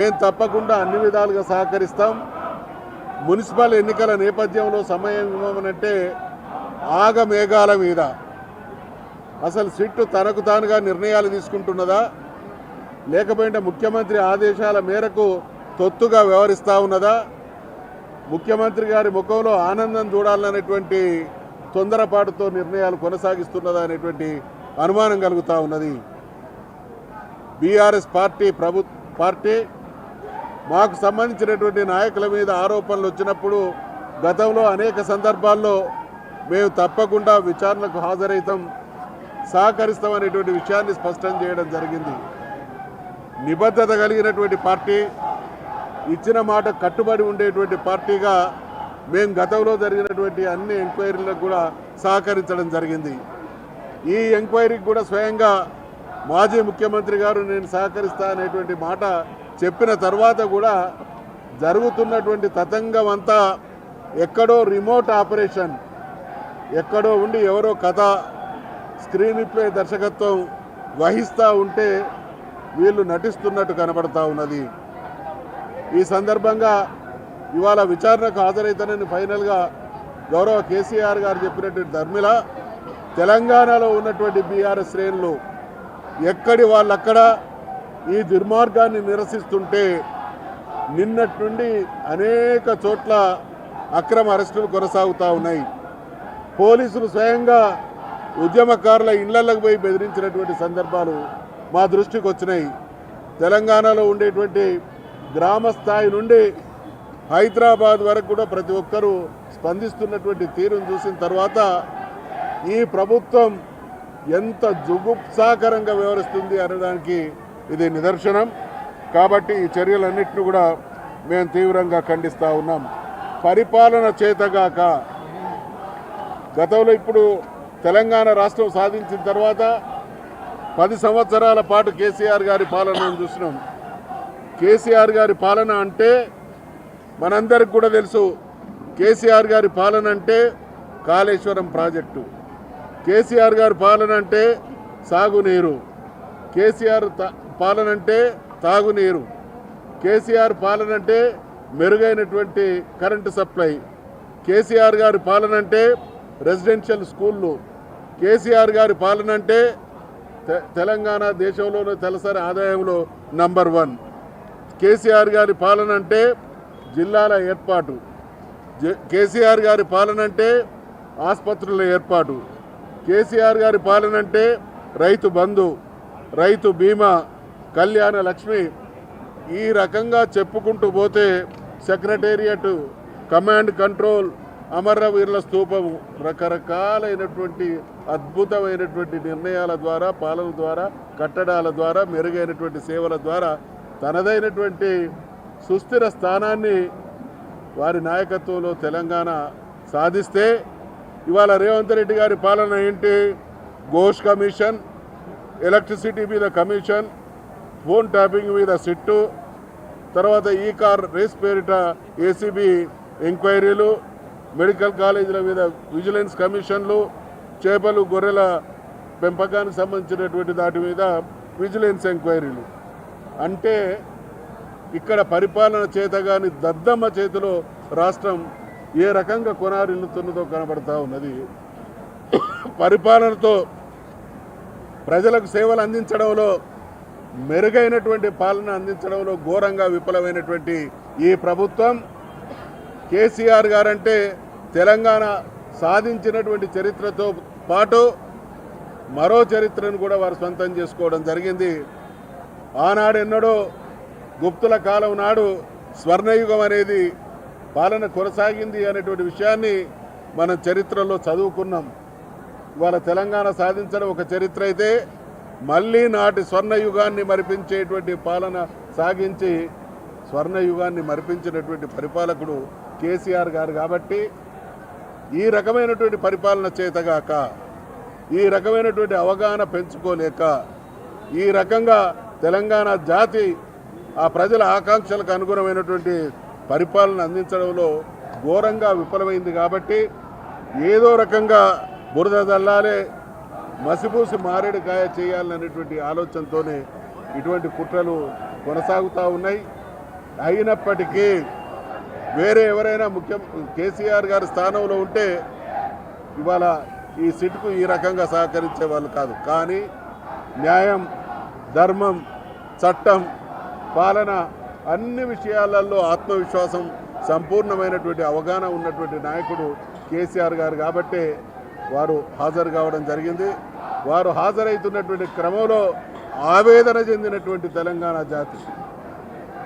మేము తప్పకుండా అన్ని విధాలుగా సహకరిస్తాం. మున్సిపల్ ఎన్నికల నేపథ్యంలో సమయం ఇవ్వమనంటే ఆగమేఘాల మీద అసలు సిట్టు తనకు తానుగా నిర్ణయాలు తీసుకుంటున్నదా, లేకపోతే ముఖ్యమంత్రి ఆదేశాల మేరకు తొత్తుగా వ్యవహరిస్తూ ఉన్నదా, ముఖ్యమంత్రి గారి ముఖంలో ఆనందం చూడాలనేటువంటి తొందరపాటుతో నిర్ణయాలు కొనసాగిస్తున్నదా అనేటువంటి అనుమానం కలుగుతూ ఉన్నది. బీఆర్ఎస్ పార్టీ మాకు సంబంధించినటువంటి నాయకుల మీద ఆరోపణలు వచ్చినప్పుడు గతంలో అనేక సందర్భాల్లో మేము తప్పకుండా విచారణకు హాజరైతాం, సహకరిస్తామనేటువంటి విషయాన్ని స్పష్టం చేయడం జరిగింది. నిబద్ధత కలిగినటువంటి పార్టీ, ఇచ్చిన మాట కట్టుబడి ఉండేటువంటి పార్టీగా మేము గతంలో జరిగినటువంటి అన్ని ఎంక్వైరీలకు కూడా సహకరించడం జరిగింది. ఈ ఎంక్వైరీకి కూడా స్వయంగా మాజీ ముఖ్యమంత్రి గారు నేను సహకరిస్తా అనేటువంటి మాట చెప్పిన తర్వాత కూడా జరుగుతున్నటువంటి తతంగం అంతా ఎక్కడో రిమోట్ ఆపరేషన్, ఎక్కడో ఉండి ఎవరో కథ స్క్రీన్ ప్లే దర్శకత్వం వహిస్తూ ఉంటే వీళ్ళు నటిస్తున్నట్టు కనబడతా ఉన్నది. ఈ సందర్భంగా ఇవాళ విచారణకు హాజరైతానని ఫైనల్గా గౌరవ కేసీఆర్ గారు చెప్పినటువంటి ధర్మిల తెలంగాణలో ఉన్నటువంటి బీఆర్ఎస్ శ్రేణులు ఎక్కడి వాళ్ళక్కడ ఈ దుర్మార్గాన్ని నిరసిస్తుంటే నిన్నటి నుండి అనేక చోట్ల అక్రమ అరెస్టులు కొనసాగుతూ ఉన్నాయి. పోలీసులు స్వయంగా ఉద్యమకారుల ఇళ్లకు పోయి బెదిరించినటువంటి సందర్భాలు మా దృష్టికి వచ్చినాయి. తెలంగాణలో ఉండేటువంటి గ్రామ స్థాయి నుండి హైదరాబాద్ వరకు కూడా ప్రతి ఒక్కరూ స్పందిస్తున్నటువంటి తీరును చూసిన తర్వాత ఈ ప్రభుత్వం ఎంత జుగుప్సాకరంగా వ్యవహరిస్తుంది అనేదానికి ఇది నిదర్శనం. కాబట్టి ఈ చర్యలన్నింటినీ కూడా మేము తీవ్రంగా ఖండిస్తూ ఉన్నాం. పరిపాలన చేతగాక గతంలో ఇప్పుడు తెలంగాణ రాష్ట్రం సాధించిన తర్వాత 10 సంవత్సరాల పాటు కేసీఆర్ గారి పాలనను చూసినాం. కేసీఆర్ గారి పాలన అంటే మనందరికి కూడా తెలుసు. కేసీఆర్ గారి పాలన అంటే కాళేశ్వరం ప్రాజెక్టు, కేసీఆర్ గారి పాలన అంటే సాగునీరు, కేసీఆర్ పాలన అంటే తాగునీరు, కేసీఆర్ పాలన అంటే మెరుగైనటువంటి కరెంటు సప్లై, కేసీఆర్ గారి పాలన అంటే రెసిడెన్షియల్ స్కూళ్ళు, కేసీఆర్ గారి పాలన అంటే తెలంగాణ దేశంలోనే తలసరి ఆదాయంలో నంబర్ 1, కేసీఆర్ గారి పాలన అంటే జిల్లాల ఏర్పాటు, కేసీఆర్ గారి పాలన అంటే ఆసుపత్రుల ఏర్పాటు, కేసీఆర్ గారి పాలన అంటే రైతు బంధు, రైతు బీమా, కళ్యాణ లక్ష్మి. ఈ రకంగా చెప్పుకుంటూ పోతే సెక్రటేరియట్, కమాండ్ కంట్రోల్, అమరవీరుల స్తూపము, రకరకాలైనటువంటి అద్భుతమైనటువంటి నిర్ణయాల ద్వారా, పాలన ద్వారా, కట్టడాల ద్వారా, మెరుగైనటువంటి సేవల ద్వారా తనదైనటువంటి సుస్థిర స్థానాన్ని వారి నాయకత్వంలో తెలంగాణ సాధిస్తే ఇవాళ రేవంత్ రెడ్డి గారి పాలన ఏంటి? ఘోష్ కమిషన్, ఎలక్ట్రిసిటీ మీద కమిషన్, ఫోన్ ట్యాపింగ్ మీద సిట్టు, తర్వాత ఈ కార్ రేస్ పేరిట ఏసీబీ ఎంక్వైరీలు, మెడికల్ కాలేజీల మీద విజిలెన్స్ కమిషన్లు, చేపలు గొర్రెల పెంపకానికి సంబంధించినటువంటి దాటి మీద విజిలెన్స్ ఎంక్వైరీలు. అంటే ఇక్కడ పరిపాలన చేతగాని దద్దమ్మ చేతిలో రాష్ట్రం ఏ రకంగా కొనారిల్లుతున్నదో కనబడతా ఉన్నది. పరిపాలనతో ప్రజలకు సేవలు అందించడంలో, మెరుగైనటువంటి పాలన అందించడంలో ఘోరంగా విఫలమైనటువంటి ఈ ప్రభుత్వం, కేసీఆర్ గారంటే తెలంగాణ సాధించినటువంటి చరిత్రతో పాటు మరో చరిత్రను కూడా వారు సొంతం చేసుకోవడం జరిగింది. ఆనాడెన్నడో గుప్తుల కాలం నాడు స్వర్ణయుగం అనేది పాలన కొనసాగింది అనేటువంటి విషయాన్ని మనం చరిత్రలో చదువుకున్నాం. ఇవాళ తెలంగాణ సాధించడం ఒక చరిత్ర అయితే, మళ్ళీ నాటి స్వర్ణయుగాన్ని మరిపించేటువంటి పాలన సాగించి స్వర్ణయుగాన్ని మరిపించినటువంటి పరిపాలకుడు కేసీఆర్ గారు. కాబట్టి ఈ రకమైనటువంటి పరిపాలన చేతగాక, ఈ రకమైనటువంటి అవగాహన పెంచుకోలేక, ఈ రకంగా తెలంగాణ జాతి ఆ ప్రజల ఆకాంక్షలకు అనుగుణమైనటువంటి పరిపాలన అందించడంలో ఘోరంగా విఫలమైంది. కాబట్టి ఏదో రకంగా బురద జల్లాలే, మసిపూసి మారేడుకాయ చేయాలనేటువంటి ఆలోచనతోనే ఇటువంటి కుట్రలు కొనసాగుతూ ఉన్నాయి. అయినప్పటికీ వేరే ఎవరైనా కేసీఆర్ గారి స్థానంలో ఉంటే ఇవాళ ఈ సిట్కు ఈ రకంగా సహకరించే వాళ్ళు కాదు. కానీ న్యాయం, ధర్మం, చట్టం, పాలన అన్ని విషయాలలో ఆత్మవిశ్వాసం, సంపూర్ణమైనటువంటి అవగాహన ఉన్నటువంటి నాయకుడు కేసీఆర్ గారు కాబట్టే వారు హాజరు కావడం జరిగింది. వారు హాజరవుతున్నటువంటి క్రమంలో ఆవేదన చెందినటువంటి తెలంగాణ జాతి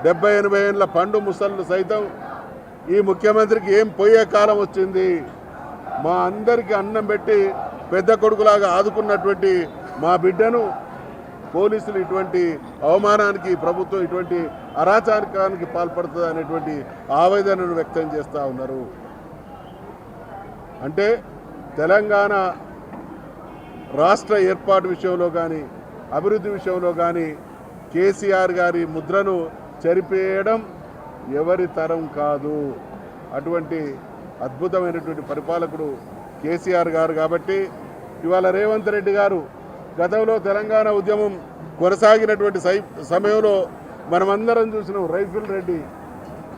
70-80 ఏళ్ళ పండు ముసళ్ళు సైతం ఈ ముఖ్యమంత్రికి ఏం పోయే కాలం వచ్చింది, మా అందరికీ అన్నం పెట్టి పెద్ద కొడుకులాగా ఆదుకున్నటువంటి మా బిడ్డను పోలీసులు ఇటువంటి అవమానానికి, ప్రభుత్వం ఇటువంటి అరాచకానికి పాల్పడుతుంది అనేటువంటి ఆవేదనను వ్యక్తం చేస్తూ ఉన్నారు. అంటే తెలంగాణ రాష్ట్ర ఏర్పాటు విషయంలో కానీ, అభివృద్ధి విషయంలో కానీ కేసీఆర్ గారి ముద్రను చెరిపేయడం ఎవరి తరం కాదు. అటువంటి అద్భుతమైనటువంటి పరిపాలకుడు కేసీఆర్ గారు కాబట్టి ఇవాళ రేవంత్ రెడ్డి గారు గతంలో తెలంగాణ ఉద్యమం కొనసాగినటువంటి సమయంలో మనమందరం చూసినాం. రైఫిల్ రెడ్డి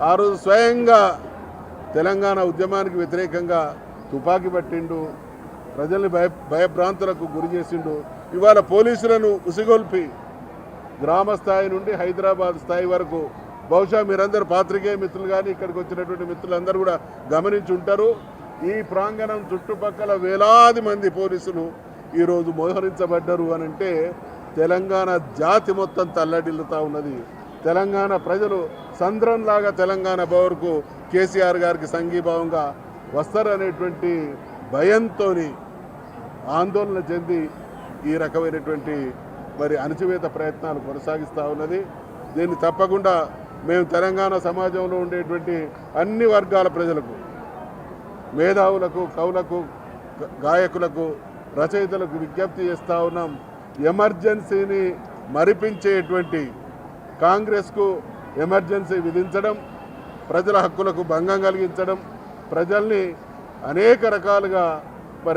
ఆ రోజు స్వయంగా తెలంగాణ ఉద్యమానికి వ్యతిరేకంగా తుపాకీ పట్టిండు, ప్రజల్ని భయభ్రాంతులకు గురి చేసిండు. ఇవాళ పోలీసులను ఉసిగొల్పి గ్రామ స్థాయి నుండి హైదరాబాద్ స్థాయి వరకు, బహుశా మీరందరూ పాత్రికేయ మిత్రులు కానీ ఇక్కడికి వచ్చినటువంటి మిత్రులందరూ కూడా గమనించి ఉంటారు. ఈ ప్రాంగణం చుట్టుపక్కల వేలాది మంది పోలీసులు ఈరోజు మోహరించబడ్డారు అని అంటే తెలంగాణ జాతి మొత్తం తల్లడిల్లుతూ ఉన్నది. తెలంగాణ ప్రజలు సంద్రంలాగా తెలంగాణ భవన్కు కేసీఆర్ గారికి సంఘీభావంగా వస్తారనేటువంటి భయంతో ఆందోళన చెంది ఈ రకమైనటువంటి అణచివేత ప్రయత్నాలు కొనసాగిస్తూ ఉన్నది. దీన్ని తప్పకుండా మేము తెలంగాణ సమాజంలో ఉండేటువంటి అన్ని వర్గాల ప్రజలకు, మేధావులకు, కవులకు, గాయకులకు, రచయితలకు విజ్ఞప్తి చేస్తూ ఉన్నాం. ఎమర్జెన్సీని మరిపించేటువంటి కాంగ్రెస్కు ఎమర్జెన్సీ విధించడం, ప్రజల హక్కులకు భంగం కలిగించడం, ప్రజల్ని అనేక రకాలుగా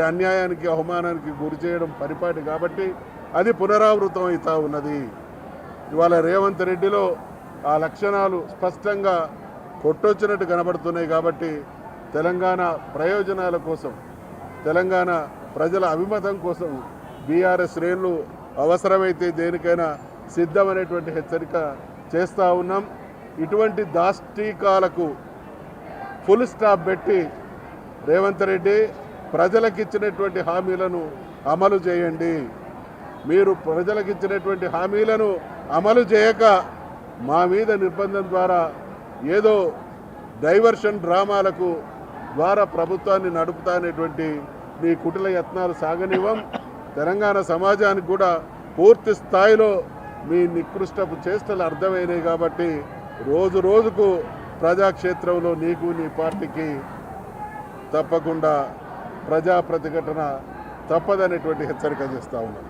అన్యాయానికి, అవమానానికి గురి చేయడం పరిపాటి కాబట్టి అది పునరావృతం అవుతూ ఉన్నది. ఇవాళ రేవంత్ రెడ్డిలో ఆ లక్షణాలు స్పష్టంగా కొట్టొచ్చినట్టు కనబడుతున్నాయి. కాబట్టి తెలంగాణ ప్రయోజనాల కోసం, తెలంగాణ ప్రజల అభిమతం కోసం బీఆర్ఎస్ శ్రేణులు అవసరమైతే దేనికైనా సిద్ధమనేటువంటి హెచ్చరిక చేస్తూ ఉన్నాం. ఇటువంటి దాష్టీకాలకు ఫుల్ స్టాప్ పెట్టి రేవంత్ రెడ్డి ప్రజలకు ఇచ్చినటువంటి హామీలను అమలు చేయండి. మీరు ప్రజలకు ఇచ్చినటువంటి హామీలను అమలు చేయక మా మీద నిర్బంధం ద్వారా ఏదో డైవర్షన్ డ్రామాలకు ద్వారా ప్రభుత్వాన్ని నడుపుతానేటువంటి మీ కుటిల యత్నాలు సాగనివ్వం. తెలంగాణ సమాజానికి కూడా పూర్తి స్థాయిలో మీ నికృష్టపు చేష్టలు అర్థమైనాయి. కాబట్టి రోజు రోజుకు ప్రజాక్షేత్రంలో నీకు, నీ పార్టీకి తప్పకుండా ప్రజా ప్రతిఘటన తప్పదనేటువంటి హెచ్చరిక చేస్తూ ఉన్నాం.